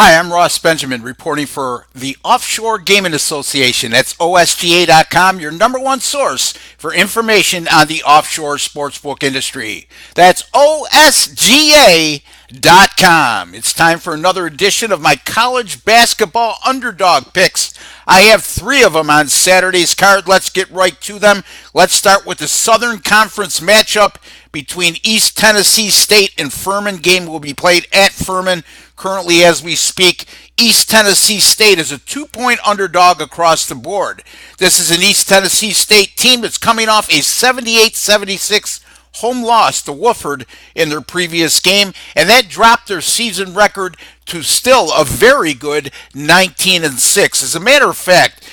Hi, I'm Ross Benjamin reporting for the Offshore Gaming Association. That's OSGA.com, your number one source for information on the offshore sportsbook industry. That's OSGA.com. It's time for another edition of my college basketball underdog picks. I have three of them on Saturday's card. Let's get right to them. Let's start with the Southern Conference matchup between East Tennessee State and Furman. Game will be played at Furman. Currently, as we speak, East Tennessee State is a 2-point underdog across the board. This is an East Tennessee State team that's coming off a 78-76 home loss to Wofford in their previous game, and that dropped their season record to still a very good 19-6. As a matter of fact,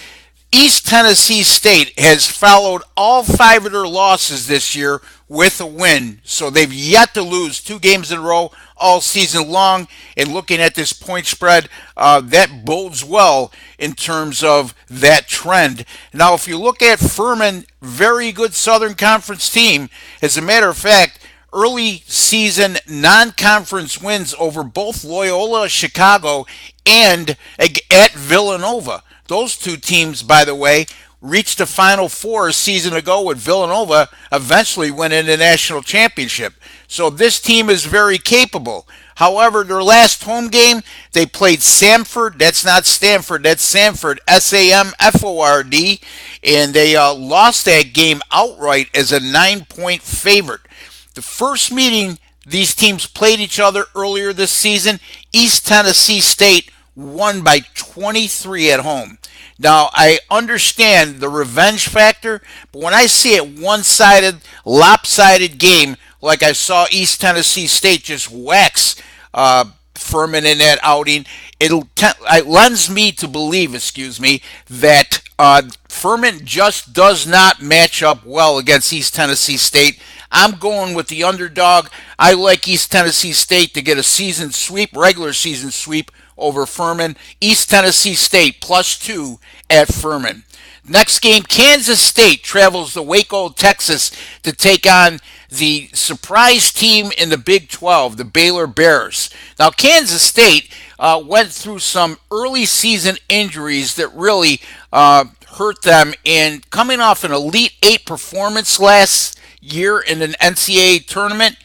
East Tennessee State has followed all five of their losses this year with a win. So they've yet to lose two games in a row all season long. And looking at this point spread, that bodes well in terms of that trend. Now, if you look at Furman, very good Southern Conference team. As a matter of fact, early season non-conference wins over both Loyola Chicago and at Villanova. Those two teams, by the way, reached the Final Four a season ago with Villanova eventually winning the national championship. So this team is very capable. However, their last home game, they played Samford. That's not Stanford. That's Samford, Samford, and they lost that game outright as a 9-point favorite. The first meeting these teams played each other earlier this season, East Tennessee State won by 23 at home. Now, I understand the revenge factor, but when I see a one-sided, lopsided game, like I saw East Tennessee State just wax Furman in that outing, it lends me to believe, that Furman just does not match up well against East Tennessee State. I'm going with the underdog. I like East Tennessee State to get a season sweep, regular season sweep over Furman. East Tennessee State +2 at Furman. Next game, Kansas State travels to Waco, Texas to take on the surprise team in the Big 12, the Baylor Bears. Now, Kansas State went through some early season injuries that really hurt them, and coming off an Elite Eight performance last year in an NCAA tournament,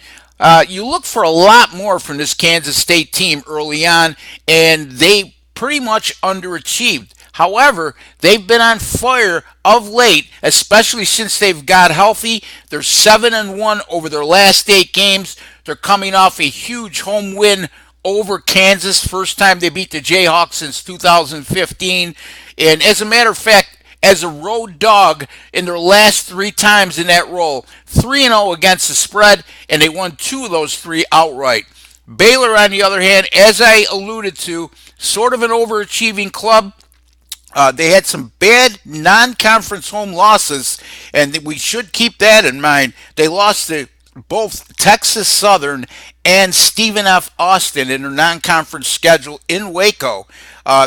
you look for a lot more from this Kansas State team early on, and they pretty much underachieved. However, they've been on fire of late, especially since they've got healthy. They're 7-1 over their last 8 games. They're coming off a huge home win over Kansas, first time they beat the Jayhawks since 2015. And as a matter of fact, as a road dog in their last 3 times in that role, 3-0 against the spread, and they won 2 of those 3 outright. Baylor, on the other hand, as I alluded to, sort of an overachieving club. They had some bad non-conference home losses, and we should keep that in mind. They lost to both Texas Southern and Stephen F. Austin in their non-conference schedule in Waco.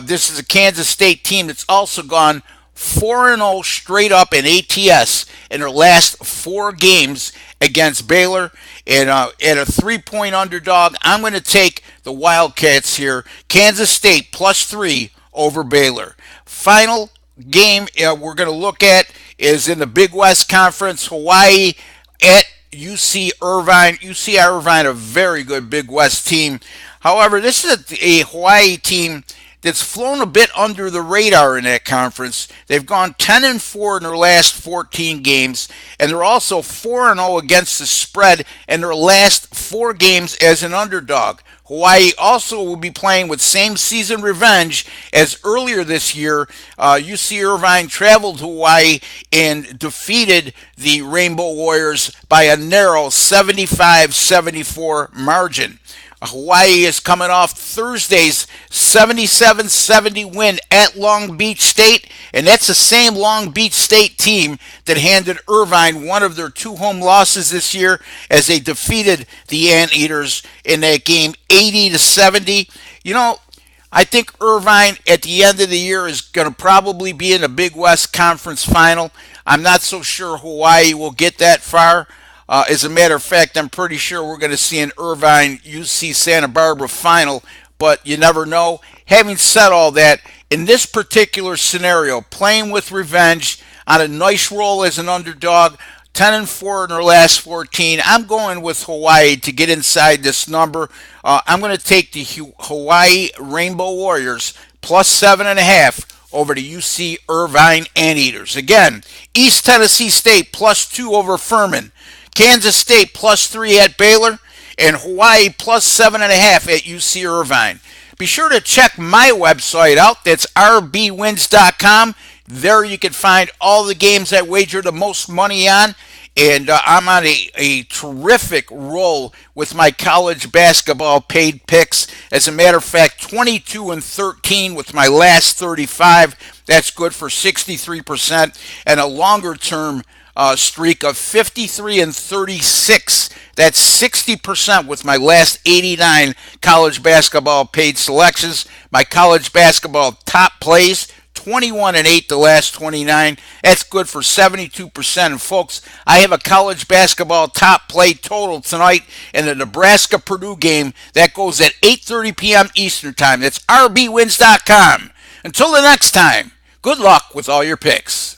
This is a Kansas State team that's also gone 4-0 straight up in ATS in their last 4 games against Baylor. And at a 3-point underdog, I'm going to take the Wildcats here. Kansas State +3 over Baylor. Final game we're going to look at is in the Big West Conference, Hawaii at UC-Irvine. UC-Irvine, a very good Big West team. However, this is a Hawaii team that's flown a bit under the radar in that conference. They've gone 10-4 in their last 14 games, and they're also 4-0 against the spread in their last 4 games as an underdog. Hawaii also will be playing with same season revenge as earlier this year. UC-Irvine traveled to Hawaii and defeated the Rainbow Warriors by a narrow 75-74 margin. Hawaii is coming off Thursday's 77-70 win at Long Beach State, and that's the same Long Beach State team that handed Irvine one of their 2 home losses this year as they defeated the Anteaters in that game 80-70. You know, I think Irvine at the end of the year is going to probably be in the Big West Conference Final. I'm not so sure Hawaii will get that far. As a matter of fact, I'm pretty sure we're going to see an Irvine UC Santa Barbara final but you never know. Having said all that, in this particular scenario, playing with revenge on a nice roll as an underdog, 10-4 in their last 14. I'm going with Hawaii to get inside this number. I'm going to take the Hawaii Rainbow Warriors plus 7.5 over the UC-Irvine Anteaters. Again, East Tennessee State plus 2 over Furman. Kansas State plus 3 at Baylor, and Hawaii plus 7.5 at UC-Irvine. Be sure to check my website out. That's rbwins.com. There you can find all the games I wager the most money on. And I'm on a terrific roll with my college basketball paid picks. As a matter of fact, 22-13 with my last 35. That's good for 63%. And a longer term streak of 53-36. That's 60% with my last 89 college basketball paid selections. My college basketball top plays, 21-8 the last 29. That's good for 72%. And folks, I have a college basketball top play total tonight in the Nebraska-Purdue game. That goes at 8:30 p.m. Eastern Time. That's rbwins.com. Until the next time, good luck with all your picks.